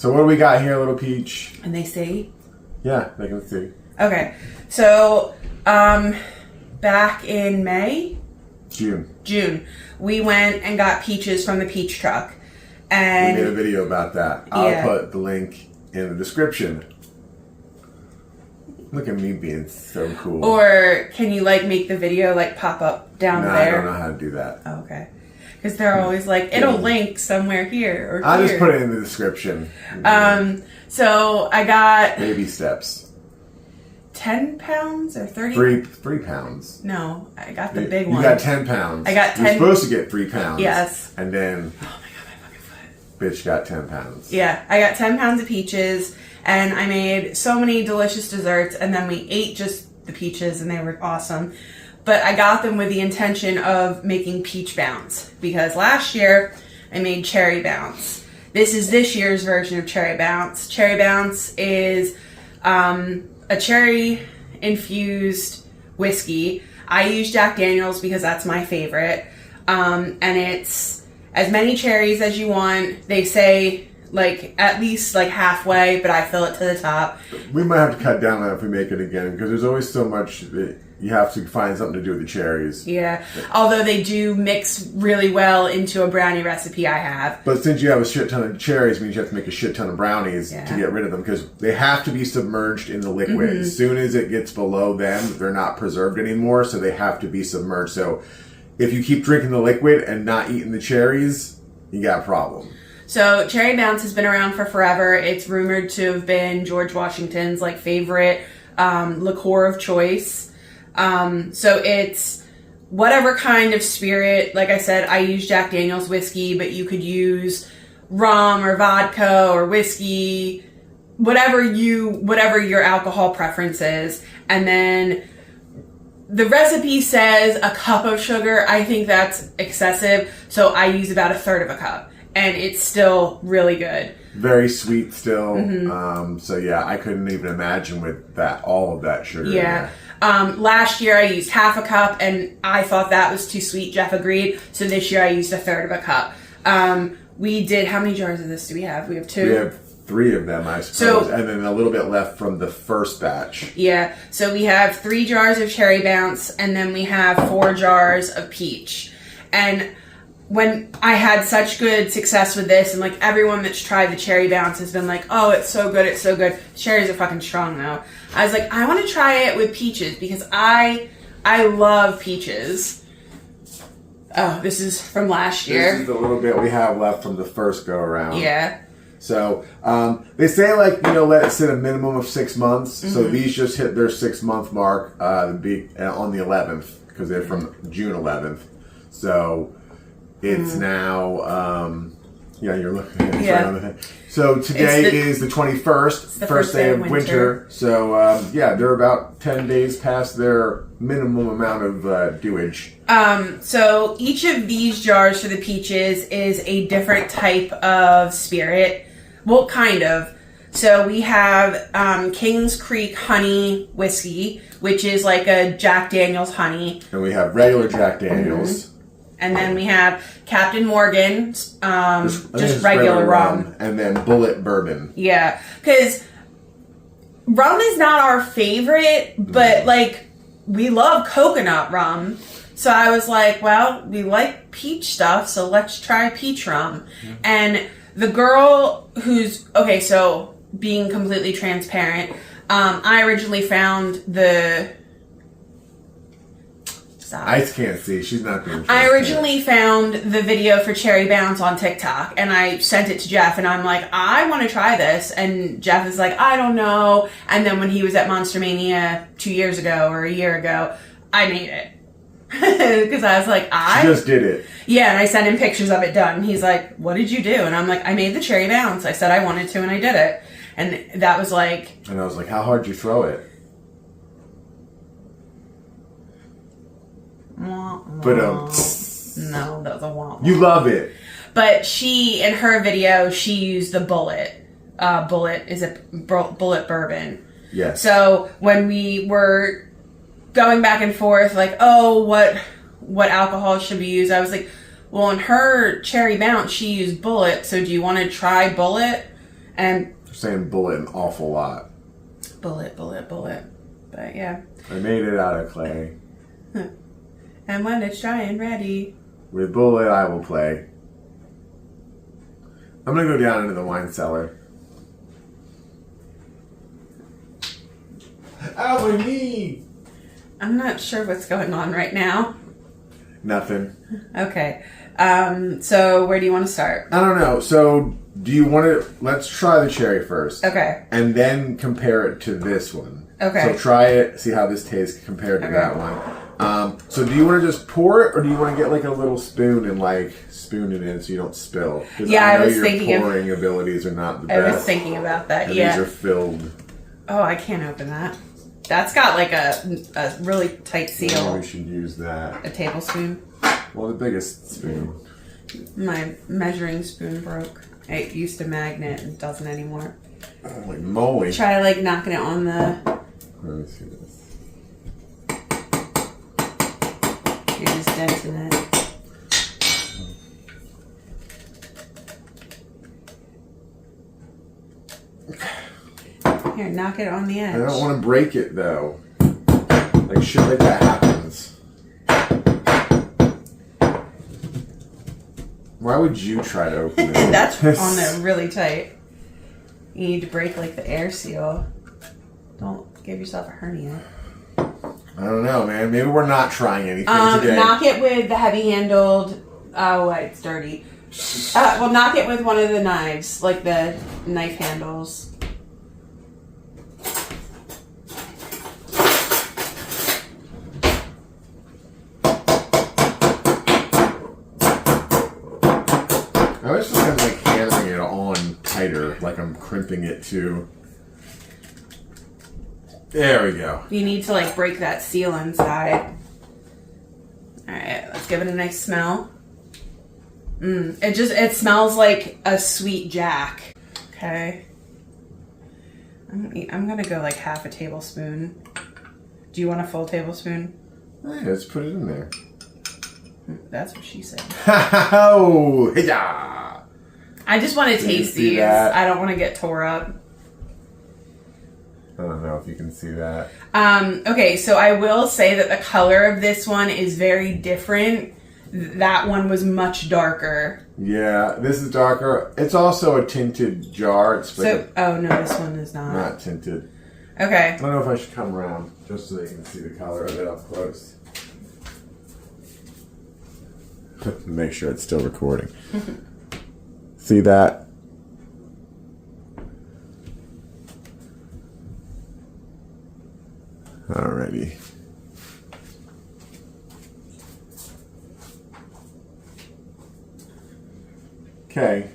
So what do we got here, little peach? And they see? Yeah, they can see. Okay. So, back in May? June. We went and got peaches from the peach truck. And we made a video about that. I'll put the link in the description. Look at me being so cool. Or can you make the video pop up down there? I don't know how to do that. Oh, okay. Because they're always it'll link somewhere here or I'll here. just put it in the description. So I got... Baby steps. 10 pounds or 30? 3 pounds. No, I got the big one. You got 10 pounds. I got 10. You're supposed to get 3 pounds. Yes. And then... Oh my god, my fucking foot. Bitch got 10 pounds. Yeah, I got 10 pounds of peaches, and I made so many delicious desserts, and then we ate just the peaches, and they were awesome. But I got them with the intention of making peach bounce, because last year I made cherry bounce. This is this year's version of cherry bounce. Cherry bounce is a cherry-infused whiskey. I use Jack Daniel's because that's my favorite. And it's as many cherries as you want. They say at least halfway, but I fill it to the top. We might have to cut down on that if we make it again, because there's always so much that you have to find something to do with the cherries. Yeah, although they do mix really well into a brownie recipe I have. But since you have a shit ton of cherries, it means you have to make a shit ton of brownies to get rid of them, because they have to be submerged in the liquid. Mm-hmm. As soon as it gets below them, they're not preserved anymore, so they have to be submerged. So if you keep drinking the liquid and not eating the cherries, you got a problem. So cherry bounce has been around for forever. It's rumored to have been George Washington's favorite liqueur of choice. So it's whatever kind of spirit. Like I said, I use Jack Daniel's whiskey, but you could use rum or vodka or whiskey, whatever your alcohol preference is. And then the recipe says a cup of sugar. I think that's excessive. So I use about 1/3 of a cup, and it's still really good. Very sweet still. Mm-hmm. So yeah, I couldn't even imagine with all of that sugar. Yeah. Last year I used 1/2 cup, and I thought that was too sweet. Jeff agreed. So this year I used 1/3 of a cup. We did, how many jars of this do we have? We have 2. We have 3 of them, I suppose, and then a little bit left from the first batch. Yeah. So we have 3 jars of cherry bounce, and then we have 4 jars of peach. And when I had such good success with this, and everyone that's tried the cherry bounce has been like, oh, it's so good, it's so good. Cherries are fucking strong though. I was like, I want to try it with peaches because I love peaches. Oh, this is from last year. This is the little bit we have left from the first go around. Yeah. So they say let it sit a minimum of 6 months. Mm-hmm. So these just hit their 6-month mark on the 11th, because they're from June 11th. So it's now, you're looking at it. Yeah. Right on the thing. So today is the 21st, the first day of winter. So they're about 10 days past their minimum amount of dewage. So each of these jars for the peaches is a different type of spirit. Well, kind of. So we have Kings Creek Honey Whiskey, which is like a Jack Daniel's honey. And we have regular Jack Daniel's. Mm-hmm. And then we have Captain Morgan's, just regular rum. And then Bullet Bourbon. Yeah, because rum is not our favorite, but we love coconut rum. So I was like, well, we like peach stuff, so let's try peach rum. Mm-hmm. And the girl so being completely transparent, I originally found the... I can't see. She's not being I originally found the video for Cherry Bounce on TikTok, and I sent it to Jeff, and I'm like, I want to try this. And Jeff is like, I don't know. And then when he was at Monster Mania 2 years ago or a year ago, I made it. Because I was like, She just did it. Yeah, and I sent him pictures of it done. He's like, what did you do? And I'm like, I made the Cherry Bounce. I said I wanted to, and I did it. And that was like... And I was like, how hard did you throw it? But no, that was a womp. You love it. But in her video, she used the Bullet. Bullet is a Bullet Bourbon. Yes. So when we were going back and forth, what alcohol should be used, I was like, well, in her Cherry Bounce, she used Bullet. So do you want to try Bullet? And They're saying bullet an awful lot. bullet. But yeah. I made it out of clay. And when it's dry and ready. With bullet, I will play. I'm gonna go down into the wine cellar. Ow, my knee! I'm not sure what's going on right now. Nothing. Okay. So where do you want to start? I don't know. So, do you want to... Let's try the cherry first. Okay. And then compare it to this one. Okay. So try it, see how this tastes compared to Okay. that one. So do you want to just pour it, or do you want to get like a little spoon and like spoon it in so you don't spill? 'Cause Yeah, I know was your thinking of- pouring abilities are not the I best. was thinking about that. And yeah. these are filled. Oh, I can't open that. That's got like a really tight Maybe seal. we should use that. A tablespoon. Well, the biggest spoon. My measuring spoon broke. It used to magnet and doesn't anymore. Holy moly. Try like knocking it on the. Let me see this. You're just denting it. Here, knock it on the edge. I don't want to break it though. Like shit like that happens. Why would you try to open it? That's on there really tight. You need to break like the air seal. Don't give yourself a hernia. I don't know, man. Maybe we're not trying anything today. Knock it with the heavy-handled. Oh, wait, it's dirty. Well, knock it with one of the knives, like the knife handles. I was just kind of like hammering it on tighter, like I'm crimping it too. There we go. You need to like break that seal inside. All right, let's give it a nice smell. It smells like a sweet jack. Okay. I'm gonna go like half a tablespoon. Do you want a full tablespoon? Hey, let's put it in there. That's what she said. Oh, yeah. I just want to Can you taste see these. that? I don't want to get tore up. I don't know if you can see that. Okay, so I will say that the color of this one is very different. That one was much darker. Yeah, this is darker. It's also a tinted jar. It's like Oh no, this one is not. not tinted. Okay. I don't know if I should come around just so they can see the color of it up close. Make sure it's still recording. See that? Alrighty. Okay.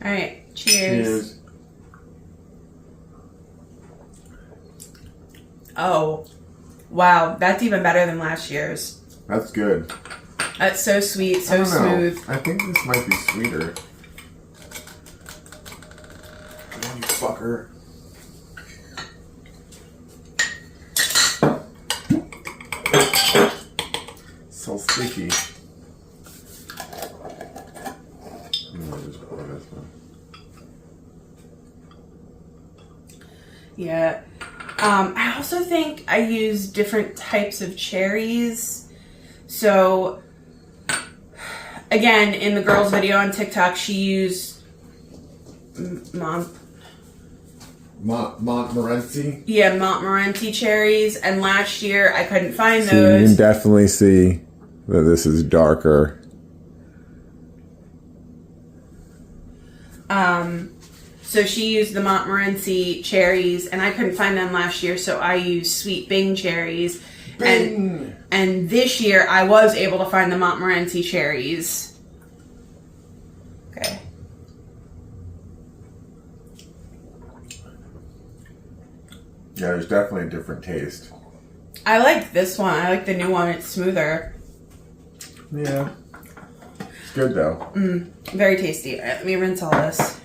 All right. Cheers. Cheers. Oh, wow, that's even better than last year's. That's good. That's so sweet, I so don't know. smooth. I think this might be sweeter. Come on, you fucker. So sticky. Just pour this one. Yeah. I also think I use different types of cherries. So, again, in the girl's video on TikTok, she used Montmorency cherries, and last year I couldn't find So you those. can definitely see that this is darker. So she used the Montmorency cherries, and I couldn't find them last year, so I used Sweet Bing cherries. Bing! And this year I was able to find the Montmorency cherries. Okay. Yeah, there's definitely a different taste. I like this one. I like the new one. It's smoother. Yeah. It's good though. Very tasty. All right, let me rinse all this.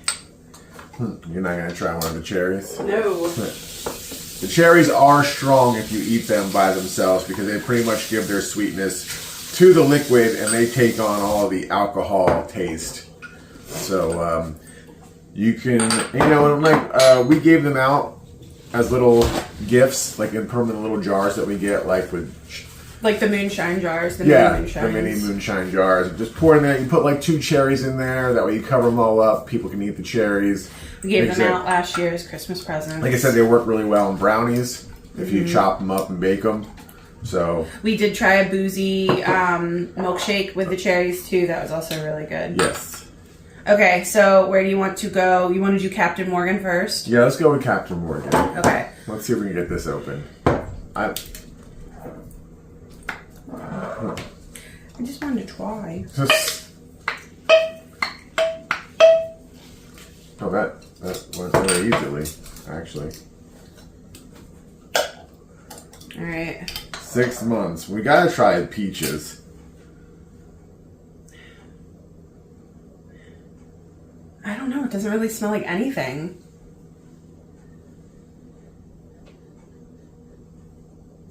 You're not going to try one of the cherries? No. The cherries are strong if you eat them by themselves because they pretty much give their sweetness to the liquid and they take on all the alcohol taste. So You can, we gave them out as little gifts, like in permanent little jars that we get, like with... Like the moonshine jars, the mini moonshine jars. Just pour in there. You put like 2 cherries in there. That way you cover them all up. People can eat the cherries. We gave them out last year as Christmas presents. Like I said, they work really well in brownies if you chop them up and bake them. So we did try a boozy milkshake with the cherries too. That was also really good. Yes. Okay, so where do you want to go? You want to do Captain Morgan first? Yeah, let's go with Captain Morgan. Okay. Let's see if we can get this open. I just wanted to try. Oh, that went very easily, actually. All right. 6 months. We gotta try peaches. I don't know. It doesn't really smell like anything.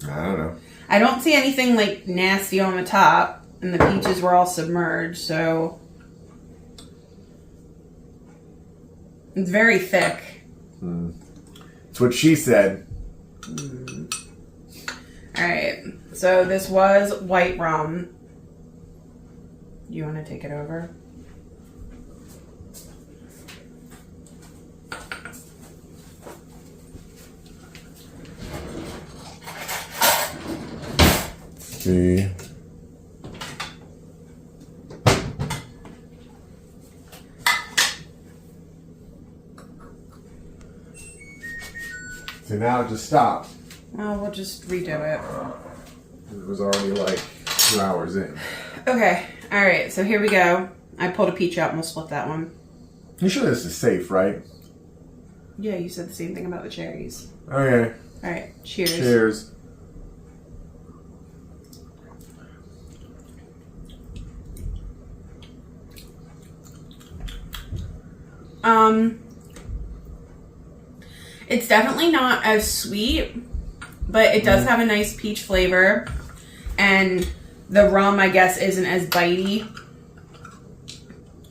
I don't know. I don't see anything like nasty on the top, and the peaches were all submerged, so it's very thick. That's what she said. All right, so this was white rum. You want to take it over? See. So now it just stopped. Well, we'll just redo it. It was already like 2 hours in. Okay, all right, so here we go. I pulled a peach out and we'll split that one. You sure this is safe, right? Yeah, you said the same thing about the cherries. Okay. All right, cheers. Cheers. It's definitely not as sweet, but it does have a nice peach flavor, and the rum, I guess, isn't as bitey.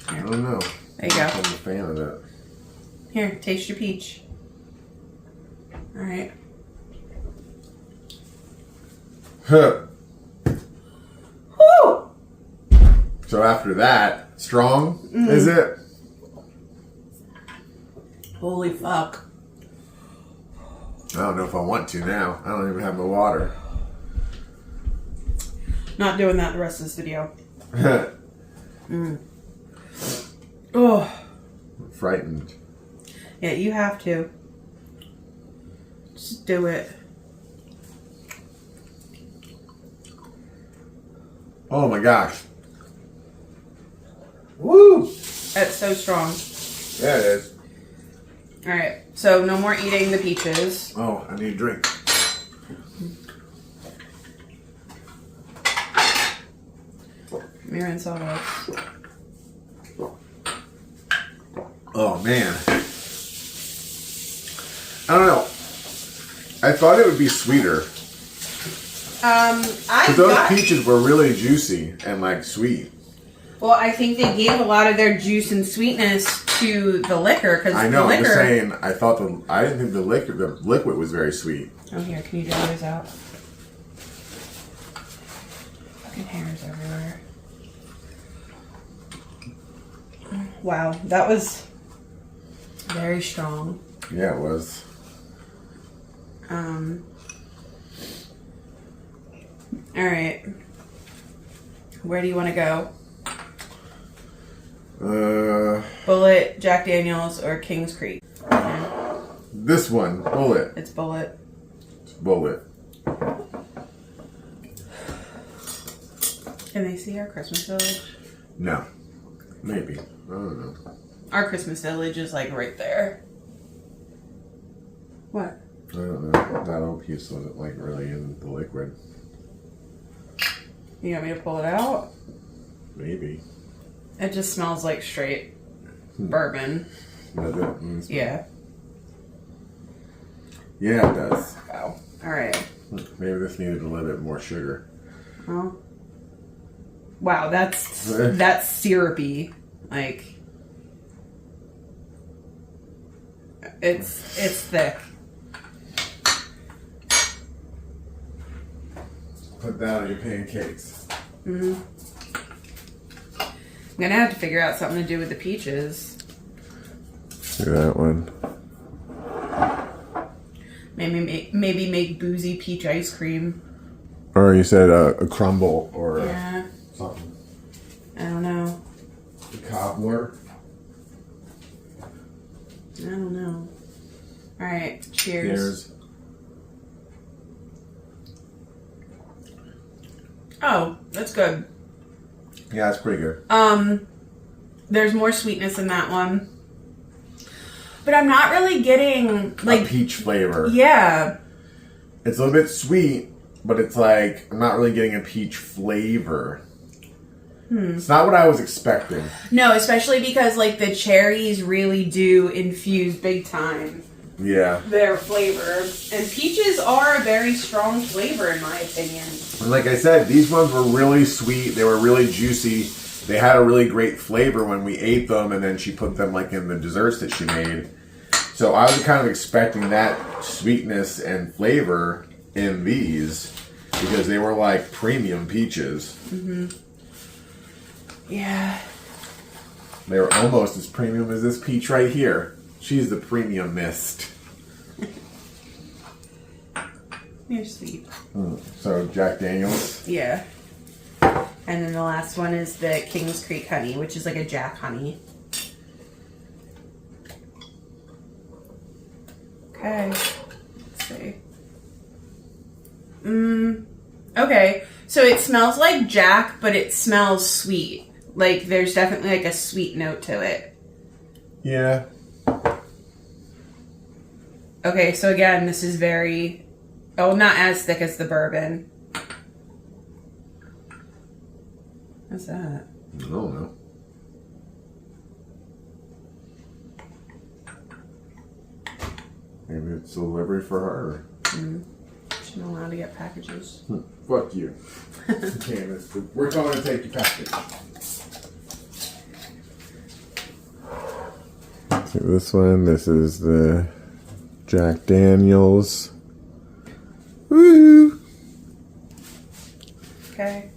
I don't know. There you go. I'm a fan of that. Here, taste your peach. All right. Huh. Woo! So after that, strong, is it? Holy fuck. I don't know if I want to now. I don't even have my water. Not doing that the rest of this video. Oh. I'm frightened. Yeah, you have to. Just do it. Oh my gosh. Woo! That's so strong. Yeah, it is. All right, so no more eating the peaches. Oh, I need a drink. Let me rinse all this. Oh man. I don't know. I thought it would be sweeter. I Those got... peaches were really juicy and like sweet. Well, I think they gave a lot of their juice and sweetness to the liquor because I know. the liquor. I'm just saying. I didn't think the liquid was very sweet. Oh, here, can you dry those out? Fucking hairs everywhere. Wow, that was very strong. Yeah, it was. All right. Where do you want to go? Bullet, Jack Daniels, or King's Creek? This one, Bullet. It's Bullet. Bullet. Can they see our Christmas village? No. Maybe. I don't know. Our Christmas village is like right there. What? I don't know. That old piece wasn't like really in the liquid. You want me to pull it out? Maybe. It just smells like straight bourbon. Does it? Yeah. Yeah, it does. Wow. All right. Maybe this needed a little bit more sugar. Well. Wow, that's syrupy. Like. It's thick. Put that on your pancakes. I'm gonna have to figure out something to do with the peaches. Look at that one. Maybe make boozy peach ice cream. Or you said a crumble or something. I don't know. A cobbler. I don't know. All right, cheers. Oh, that's good. Yeah, it's pretty good. There's more sweetness in that one. But I'm not really getting like a peach flavor. Yeah. It's a little bit sweet, but it's like I'm not really getting a peach flavor. It's not what I was expecting. No, especially because like the cherries really do infuse big time. Yeah. Their flavor. And peaches are a very strong flavor in my opinion. And like I said, these ones were really sweet. They were really juicy. They had a really great flavor when we ate them, and then she put them like in the desserts that she made. So I was kind of expecting that sweetness and flavor in these because they were like premium peaches. Mm-hmm. Yeah. They were almost as premium as this peach right here. She's the premium mist. You're sweet. So Jack Daniels. Yeah. And then the last one is the King's Creek honey, which is like a Jack honey. Okay. Let's see. Okay. So it smells like Jack, but it smells sweet. Like there's definitely like a sweet note to it. Yeah. Okay, so again, this is very... Oh, not as thick as the bourbon. What's that? I don't know. Maybe it's delivery for her. She's not allowed to get packages. Fuck you. We're going to take your package. See this one. This is the Jack Daniels. Woo! Okay.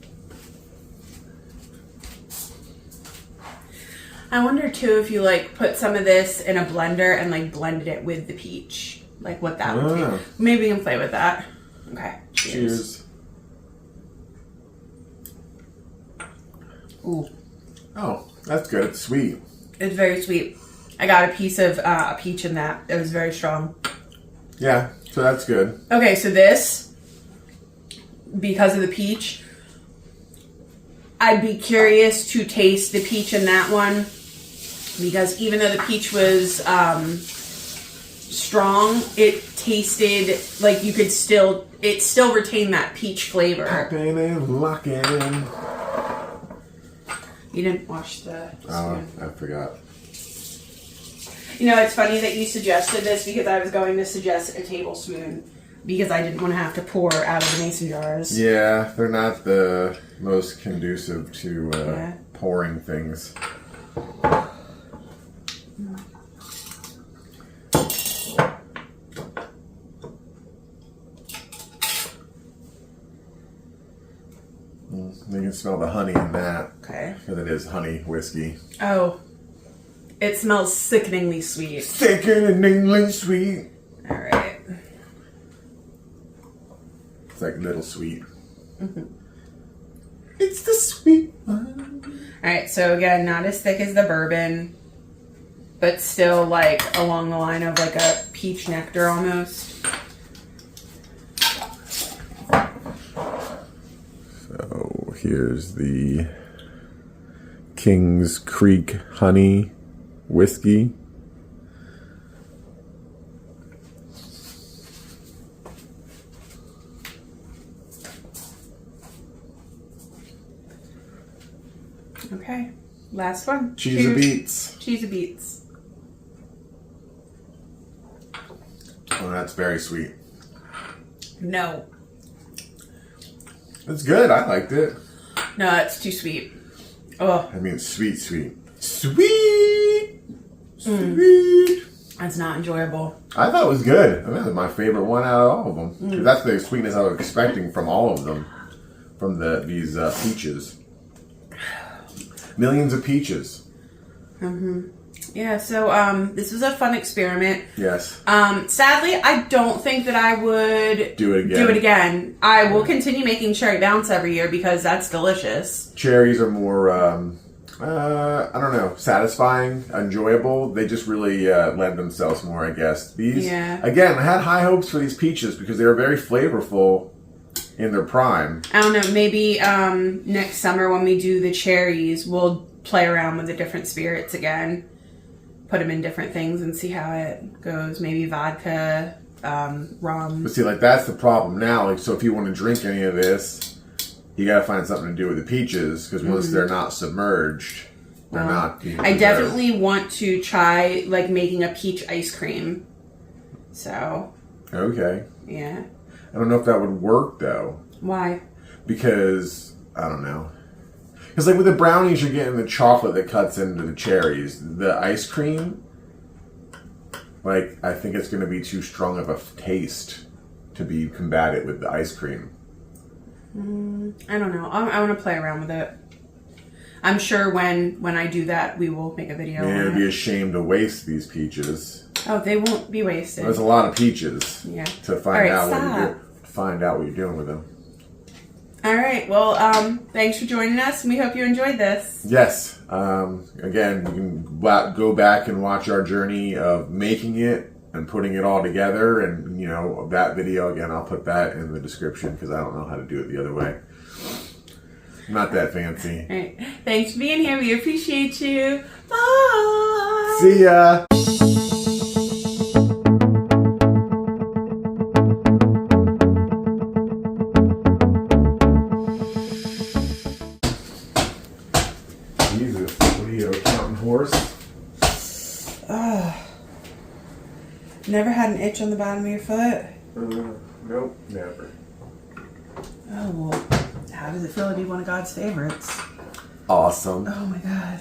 I wonder too if you like put some of this in a blender and like blended it with the peach. Like what that would be. Maybe we can play with that. Okay. Cheers. Ooh. Oh, that's good. It's sweet. It's very sweet. I got a piece of a peach in that. It was very strong. Yeah, so that's good. Okay, so this, because of the peach, I'd be curious to taste the peach in that one. Because even though the peach was strong, it tasted like you could still, it still retained that peach flavor. Popping and locking. You didn't wash the spoon. Oh, I forgot. You know, it's funny that you suggested this because I was going to suggest a tablespoon because I didn't want to have to pour out of the mason jars. Yeah, they're not the most conducive to pouring things. You can smell the honey in that. Okay. Because it is honey whiskey. Oh. It smells sickeningly sweet. Sickeningly sweet. Alright. It's like little sweet. It's the sweet one. Alright, so again, not as thick as the bourbon, but still like along the line of like a peach nectar almost. So here's the King's Creek honey whiskey. Okay, last one. Cheese of beets. Cheese of beets. Oh, that's very sweet. No. It's good. I liked it. No, it's too sweet. Oh. I mean, sweet, sweet. Sweet! Sweet! That's not enjoyable. I thought it was good. I mean, it was my favorite one out of all of them. 'Cause that's the sweetness I was expecting from all of them. From these peaches. Millions of peaches. Yeah, so this was a fun experiment. Yes. Sadly, I don't think that I would Do it again. I will continue making cherry bounce every year because that's delicious. Cherries are more, I don't know, satisfying, enjoyable. They just really lend themselves more, I guess. These, again, I had high hopes for these peaches because they were very flavorful in their prime. I don't know, maybe next summer when we do the cherries, we'll play around with the different spirits again. Put them in different things and see how it goes. Maybe vodka, rum. But see, like, that's the problem now. Like, so if you want to drink any of this, you got to find something to do with the peaches because once they're not submerged, they're not being I definitely want to try, like, making a peach ice cream. So. Okay. Yeah. I don't know if that would work, though. Why? Because, I don't know. Because, like, with the brownies, you're getting the chocolate that cuts into the cherries. The ice cream, like, I think it's going to be too strong of a taste to be combated with the ice cream. I don't know. I want to play around with it. I'm sure when I do that, we will make a video. Man, it'd be a shame to waste these peaches. Oh, they won't be wasted. There's a lot of peaches. Yeah. To find out what you're doing with them. All right. Well, thanks for joining us, and we hope you enjoyed this. Yes. Again, you can go back and watch our journey of making it and putting it all together. And, you know, that video, again, I'll put that in the description because I don't know how to do it the other way. Not that fancy. All right. Thanks for being here. We appreciate you. Bye. See ya. Jesus, what are you, a counting horse? Never had an itch on the bottom of your foot? Nope, never. Oh, well, how does it feel to be one of God's favorites? Awesome. Oh my God.